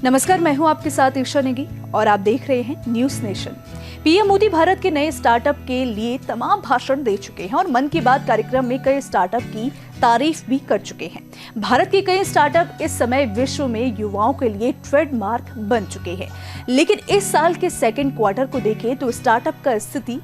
नमस्कार, मैं हूं आपके साथ ईशा नेगी और आप देख रहे हैं news nation. PM Modi Bharat के नए स्टार्टअप के लिए तमाम भाषण दे चुके हैं और मन की बात कार्यक्रम में कई स्टार्टअप की तारीफ भी कर चुके हैं। भारत के कई स्टार्टअप इस समय विश्व में युवाओं के लिए ट्रेडमार्क बन चुके हैं, लेकिन इस साल के सेकेंड क्वार्टर को देखें तो स्टार्टअप का स्थिति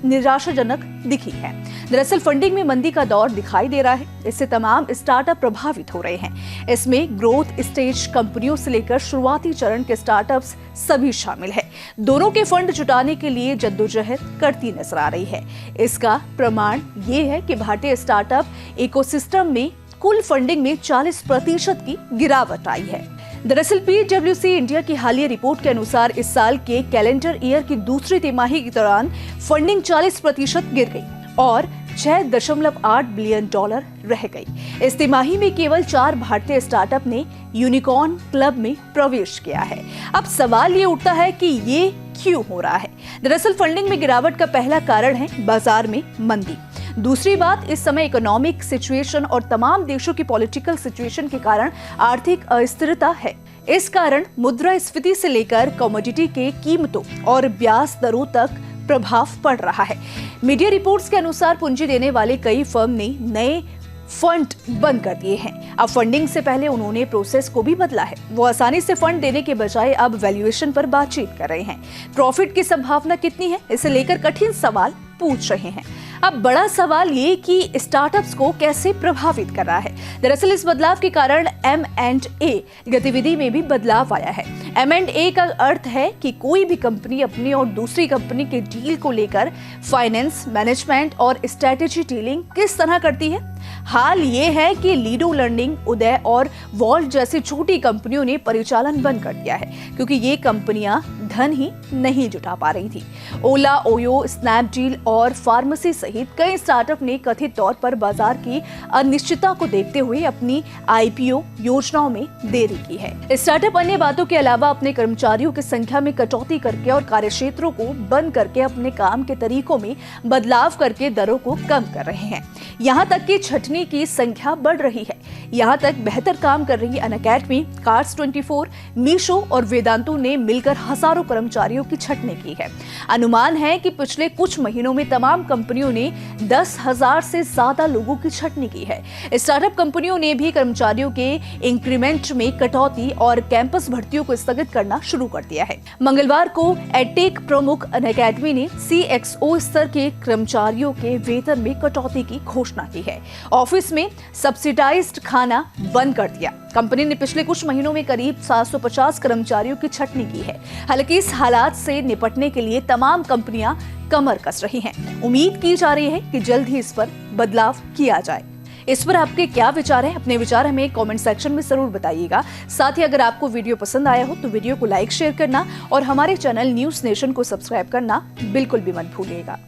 निराशाजनक दिखी है। दरअसल फंडिंग में मंदी का दौर दिखाई दे रहा है। इससे तमाम स्टार्टअप प्रभावित हो रहे हैं। इसमें ग्रोथ स्टेज कंपनियों से लेकर शुरुआती चरण के स्टार्टअप्स सभी शामिल है। दोनों के फंड जुटाने के लिए जद्दोजहद करती नजर आ रही है। इसका प्रमाण ये है कि भारतीय स्टार्टअप इकोसिस्टम में कुल फंडिंग में 40% की गिरावट आई है। दरअसल PwC इंडिया की हालिया रिपोर्ट के अनुसार इस साल के कैलेंडर ईयर की दूसरी तिमाही के दौरान फंडिंग 40% गिर गई और $6.8 बिलियन रह गई। इस तिमाही में केवल 4 भारतीय स्टार्टअप ने यूनिकॉर्न क्लब में प्रवेश किया है। अब सवाल ये उठता है कि ये क्यों हो रहा है। दरअसल फंडिंग में गिरावट का पहला कारण है बाजार में मंदी। दूसरी बात, इस समय इकोनॉमिक सिचुएशन और तमाम देशों की पॉलिटिकल सिचुएशन के कारण आर्थिक अस्थिरता है। इस कारण मुद्रास्फीति से लेकर कमोडिटी के कीमतों और ब्याज दरों तक प्रभाव पड़ रहा है। मीडिया रिपोर्ट्स के अनुसार पूंजी देने वाले कई फर्म ने नए फंड बंद कर दिए हैं। अब फंडिंग से पहले उन्होंने प्रोसेस को भी बदला है। वो आसानी से फंड देने के बजाय अब वैल्यूएशन पर बातचीत कर रहे हैं। प्रॉफिट की संभावना कितनी है, इसे लेकर कठिन सवाल पूछ रहे हैं। अब बड़ा सवाल ये कि स्टार्टअप्स को कैसे प्रभावित कर रहा है। दरअसल इस बदलाव के कारण M&A गतिविधि में भी बदलाव आया है। M&A का अर्थ है कि कोई भी कंपनी अपनी और दूसरी कंपनी के डील को लेकर फाइनेंस, मैनेजमेंट और स्ट्रेटेजी डीलिंग किस तरह करती है। हाल ये है कि लीडो लर्निंग, उदय और वॉल्ट जैसी छोटी कंपनियों ने परिचालन बंद कर दिया है, क्योंकि ये कंपनियां धन ही नहीं जुटा पा रही थी। ओला, ओयो, स्नैपडील और फार्मेसी सहित कई स्टार्टअप ने कथित तौर पर बाजार की अनिश्चितता को देखते हुए अपनी IPO योजनाओं में देरी की है। स्टार्टअप अन्य बातों के अलावा अपने कर्मचारियों की संख्या में कटौती करके और कार्यक्षेत्रों को बंद करके अपने काम के तरीकों में बदलाव करके दरों को कम कर रहे हैं। यहाँ तक कि छंटनी की संख्या बढ़ रही है। यहाँ तक बेहतर काम कर रही अनअकैडमी, Cars24, मीशो और वेदांतु ने मिलकर हजारों कर्मचारियों की छंटनी की है। अनुमान है कि पिछले कुछ महीनों में तमाम कंपनियों ने 10,000 से ज्यादा लोगों की छंटनी की है। स्टार्टअप कंपनियों ने भी कर्मचारियों के इंक्रीमेंट में कटौती और कैंपस भर्तियों को स्थगित करना शुरू कर दिया है। मंगलवार को एडटेक प्रमुख अनअकैडमी ने CXO स्तर के कर्मचारियों के वेतन में कटौती की घोषणा की है। ऑफिस में सब्सिडाइज्ड खाना बंद कर दिया। कंपनी ने पिछले कुछ महीनों में करीब 750 कर्मचारियों की छंटनी की है। हालांकि इस हालात से निपटने के लिए तमाम कंपनियां कमर कस रही हैं। उम्मीद की जा रही है कि जल्द ही इस पर बदलाव किया जाए। इस पर आपके क्या विचार हैं? अपने विचार हमें कमेंट सेक्शन में जरूर बताइएगा। साथ ही अगर आपको वीडियो पसंद आया हो तो वीडियो को लाइक, शेयर करना और हमारे चैनल न्यूज़ नेशन को सब्सक्राइब करना बिल्कुल भी मत भूलिएगा।